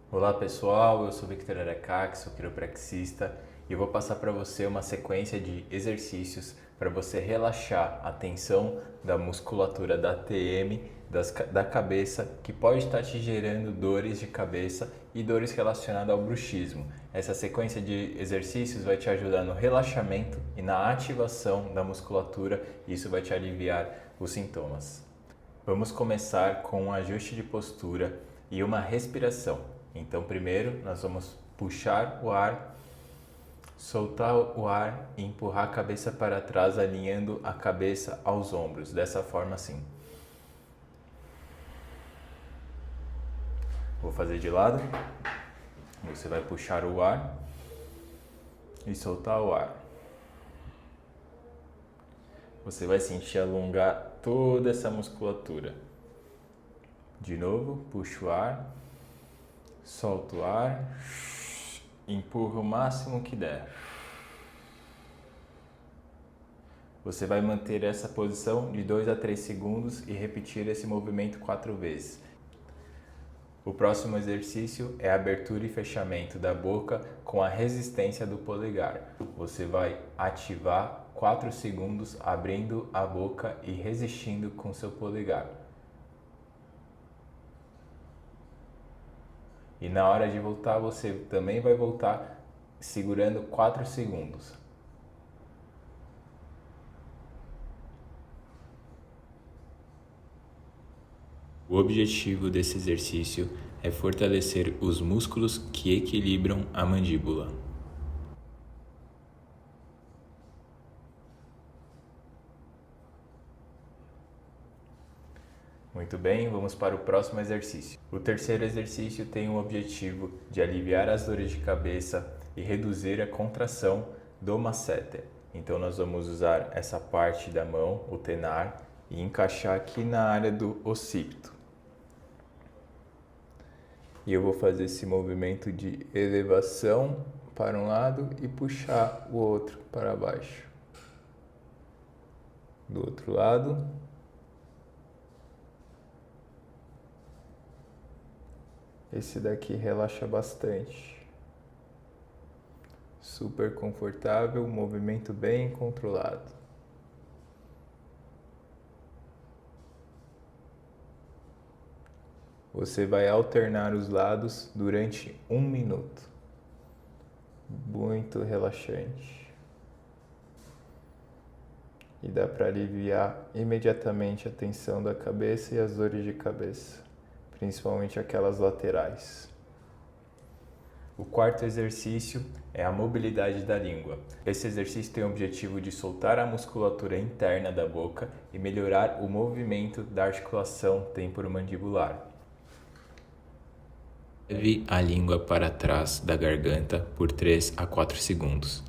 Olá pessoal, eu sou Victor Aracaki, sou quiropraxista e eu vou passar para você uma sequência de exercícios para você relaxar a tensão da musculatura da TM, da cabeça, que pode estar te gerando dores de cabeça e dores relacionadas ao bruxismo. Essa sequência de exercícios vai te ajudar no relaxamento e na ativação da musculatura e isso vai te aliviar os sintomas. Vamos começar com um ajuste de postura e uma respiração. Então, primeiro, nós vamos puxar o ar, soltar o ar e empurrar a cabeça para trás, alinhando a cabeça aos ombros. Dessa forma, assim. Vou fazer de lado. Você vai puxar o ar e soltar o ar. Você vai sentir alongar toda essa musculatura. De novo, puxa o ar, solta o ar, empurra o máximo que der. Você vai manter essa posição de 2 a 3 segundos e repetir esse movimento 4 vezes. O próximo exercício é a abertura e fechamento da boca com a resistência do polegar. Você vai ativar 4 segundos abrindo a boca e resistindo com seu polegar. E na hora de voltar, você também vai voltar segurando 4 segundos. O objetivo desse exercício é fortalecer os músculos que equilibram a mandíbula. Muito bem, vamos para o próximo exercício. O terceiro exercício tem o objetivo de aliviar as dores de cabeça e reduzir a contração do masseter. Então nós vamos usar essa parte da mão, o tenar, e encaixar aqui na área do occipito. E eu vou fazer esse movimento de elevação para um lado e puxar o outro para baixo. Do outro lado. Esse daqui relaxa bastante. Super confortável, movimento bem controlado. Você vai alternar os lados durante 1 minuto. Muito relaxante. E dá para aliviar imediatamente a tensão da cabeça e as dores de cabeça, principalmente aquelas laterais. O quarto exercício é a mobilidade da língua. Esse exercício tem o objetivo de soltar a musculatura interna da boca e melhorar o movimento da articulação temporomandibular. Leve a língua para trás da garganta por 3 a 4 segundos.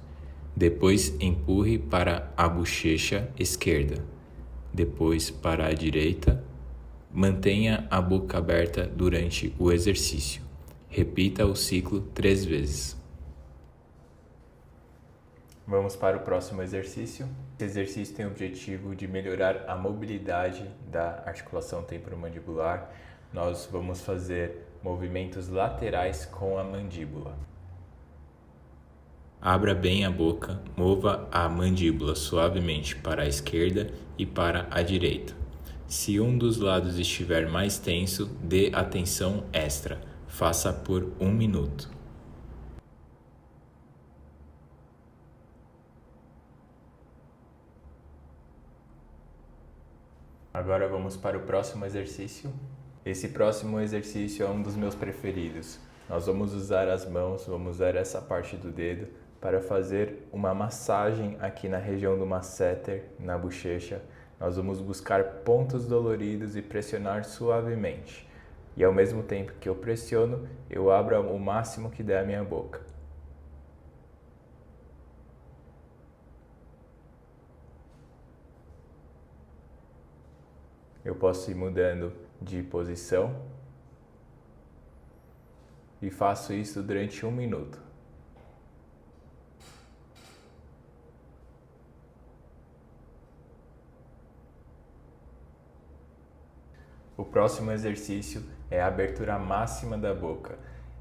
Depois empurre para a bochecha esquerda. Depois para a direita. Mantenha a boca aberta durante o exercício. Repita o ciclo 3 vezes. Vamos para o próximo exercício. Esse exercício tem o objetivo de melhorar a mobilidade da articulação temporomandibular. Nós vamos fazer movimentos laterais com a mandíbula. Abra bem a boca, mova a mandíbula suavemente para a esquerda e para a direita. Se um dos lados estiver mais tenso, dê atenção extra. Faça por 1 minuto. Agora vamos para o próximo exercício. Esse próximo exercício é um dos meus preferidos. Nós vamos usar as mãos, vamos usar essa parte do dedo para fazer uma massagem aqui na região do masseter, na bochecha. Nós vamos buscar pontos doloridos e pressionar suavemente. E ao mesmo tempo que eu pressiono, eu abro o máximo que der a minha boca. Eu posso ir mudando de posição e faço isso durante 1 minuto. O próximo exercício é a abertura máxima da boca.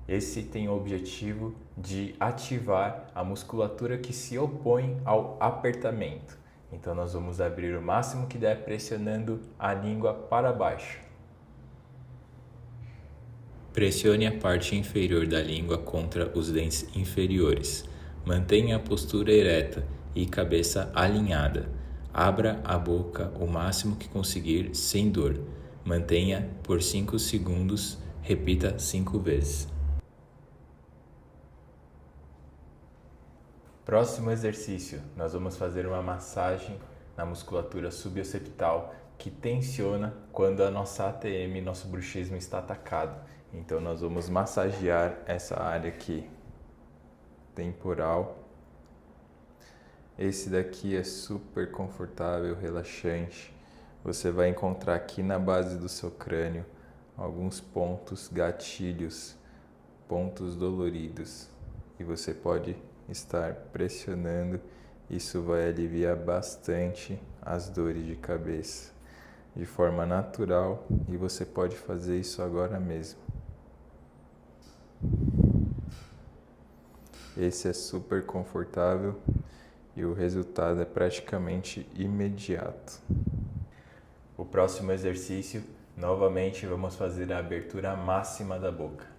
Esse tem o objetivo de ativar a musculatura que se opõe ao apertamento. Então nós vamos abrir o máximo que der pressionando a língua para baixo. Pressione a parte inferior da língua contra os dentes inferiores. Mantenha a postura ereta e cabeça alinhada. Abra a boca o máximo que conseguir sem dor. Mantenha por 5 segundos. Repita 5 vezes. Próximo exercício, nós vamos fazer uma massagem na musculatura suboccipital que tensiona quando a nossa ATM, nosso bruxismo está atacado. Então nós vamos massagear essa área aqui, temporal. Esse daqui é super confortável, relaxante. Você vai encontrar aqui na base do seu crânio alguns pontos gatilhos, pontos doloridos. E você pode estar pressionando. Isso vai aliviar bastante as dores de cabeça de forma natural e você pode fazer isso agora mesmo. Esse é super confortável e o resultado é praticamente imediato. O próximo exercício, novamente vamos fazer a abertura máxima da boca.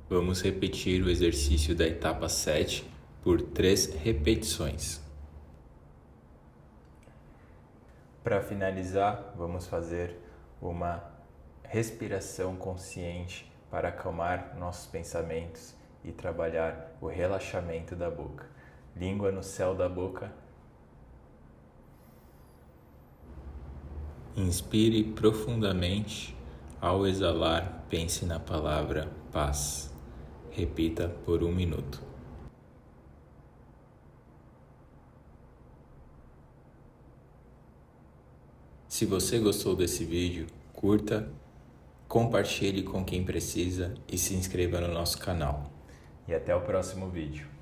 Vamos repetir o exercício da etapa 7 por 3 repetições. Para finalizar, vamos fazer uma respiração consciente para acalmar nossos pensamentos e trabalhar o relaxamento da boca. Língua no céu da boca. Inspire profundamente. Ao exalar, pense na palavra paz. Repita por 1 minuto. Se você gostou desse vídeo, curta, compartilhe com quem precisa e se inscreva no nosso canal. E até o próximo vídeo.